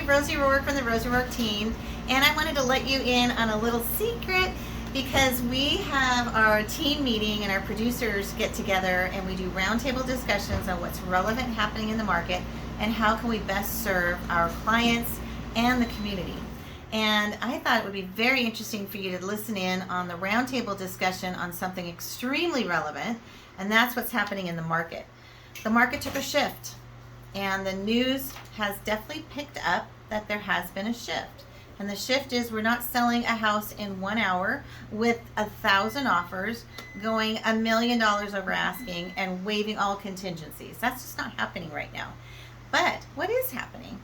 Rosie Rourke from the Rosie Rourke team, and I wanted to let you in on a little secret because we have our team meeting and our producers get together and we do roundtable discussions on what's relevant happening in the market and how can we best serve our clients and the community. And I thought it would be very interesting for you to listen in on the roundtable discussion on something extremely relevant, and that's what's happening in the market. The market took a shift, and the news has definitely picked up that there has been a shift. And the shift is we're not selling a house in 1 hour with 1,000 offers, going $1 million over asking, and waiving all contingencies. That's just not happening right now. But what is happening?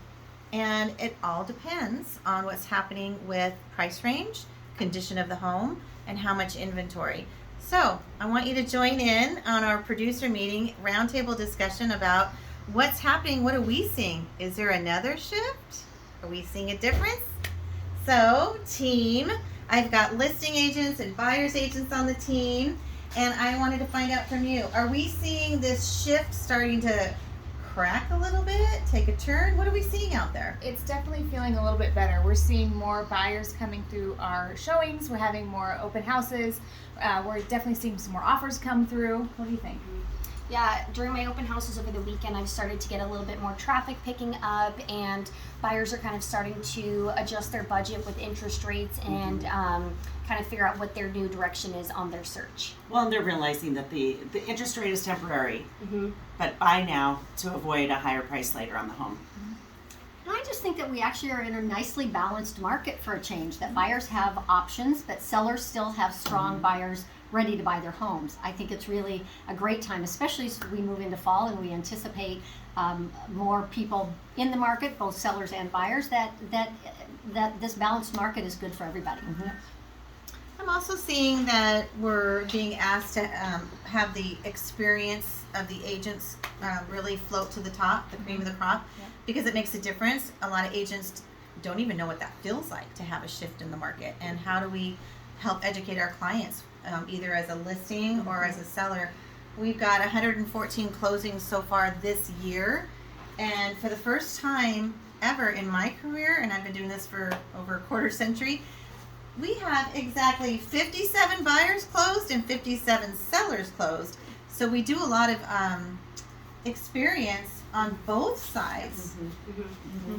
And it all depends on what's happening with price range, condition of the home, and how much inventory. So I want you to join in on our producer meeting roundtable discussion about what's happening. What are we seeing? Is there another shift? Are we seeing a difference? So team, I've got listing agents and buyer's agents on the team, and I wanted to find out from you, are we seeing this shift starting to crack a little bit, take a turn? What are we seeing out there? It's definitely feeling a little bit better. We're seeing more buyers coming through our showings. We're having more open houses. We're definitely seeing some more offers come through. What do you think? Yeah, during my open houses over the weekend, I've started to get a little bit more traffic picking up, and buyers are kind of starting to adjust their budget with interest rates and kind of figure out what their new direction is on their search. Well, and they're realizing that the interest rate is temporary, but buy now to avoid a higher price later on the home. And I just think that we actually are in a nicely balanced market for a change, that buyers have options, but sellers still have strong buyers ready to buy their homes. I think it's really a great time, especially as we move into fall and we anticipate more people in the market, both sellers and buyers, that this balanced market is good for everybody. I'm also seeing that we're being asked to have the experience of the agents really float to the top, the cream of the crop, because it makes a difference. A lot of agents don't even know what that feels like to have a shift in the market, and how do we help educate our clients, either as a listing or as a seller. We've got 114 closings so far this year, and for the first time ever in my career, and I've been doing this for over a quarter century, we have exactly 57 buyers closed and 57 sellers closed. So we do a lot of experience on both sides.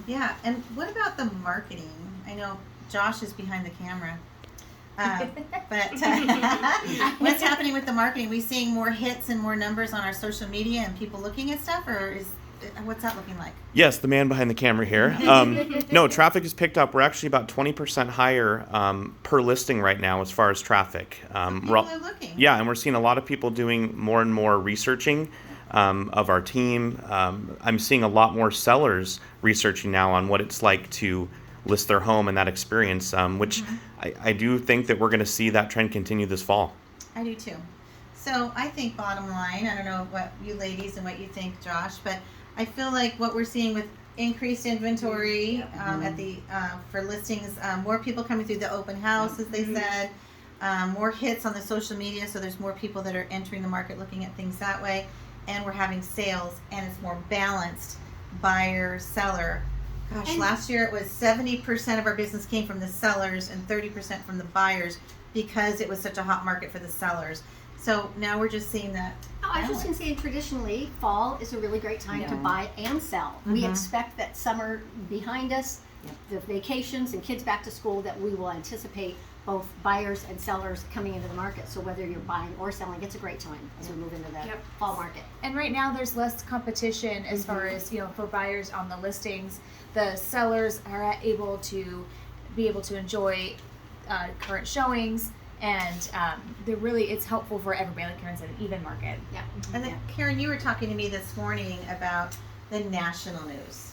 Yeah, and what about the marketing? I know Josh is behind the camera. But what's happening with the marketing? Are we seeing more hits and more numbers on our social media and people looking at stuff, or what's that looking like? Yes, the man behind the camera here. No, traffic has picked up. We're actually about 20% higher per listing right now as far as traffic. People are looking. Yeah, and we're seeing a lot of people doing more and more researching of our team. I'm seeing a lot more sellers researching now on what it's like to list their home and that experience, which I do think that we're going to see that trend continue this fall. I do too. So I think bottom line, I don't know what you ladies and what you think, Josh, but I feel like what we're seeing with increased inventory at the for listings, more people coming through the open house, as they said, more hits on the social media, so there's more people that are entering the market looking at things that way, and we're having sales, and it's more balanced buyer, seller. Gosh, and last year it was 70% of our business came from the sellers and 30% from the buyers because it was such a hot market for the sellers. So now we're just seeing that. I was just going to say, traditionally, fall is a really great time to buy and sell. We expect that summer behind us, the vacations and kids back to school, that we will anticipate both buyers and sellers coming into the market. So whether you're buying or selling, it's a great time as we move into the fall market. And right now there's less competition as far as, for buyers on the listings. The sellers are able to enjoy current showings, and it's helpful for everybody, like Karen said, an even market. And then Karen, you were talking to me this morning about the national news.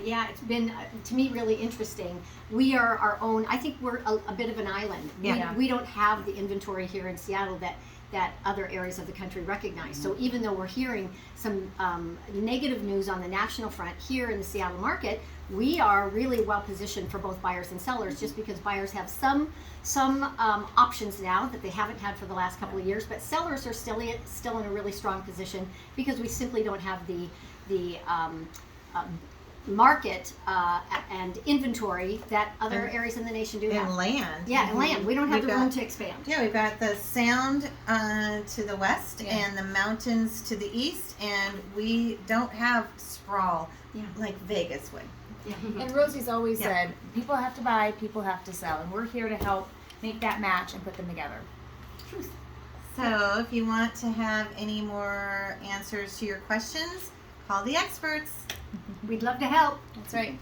Yeah, it's been to me really interesting. We are our own. I think we're a bit of an island. We don't have the inventory here in Seattle that other areas of the country recognize. So even though we're hearing some negative news on the national front here in the Seattle market, we are really well positioned for both buyers and sellers, just because buyers have some options now that they haven't had for the last couple of years, but sellers are still in a really strong position because we simply don't have the market and inventory that other areas in the nation do have. And land. Yeah, and land. We don't have We've the got- room to expand. Yeah, we've got the sound to the west Yeah. and the mountains to the east, and we don't have sprawl Yeah. like Vegas would. And Rosie's always Yeah. said, people have to buy, people have to sell, and we're here to help make that match and put them together. So if you want to have any more answers to your questions, call the experts. We'd love to help. That's right.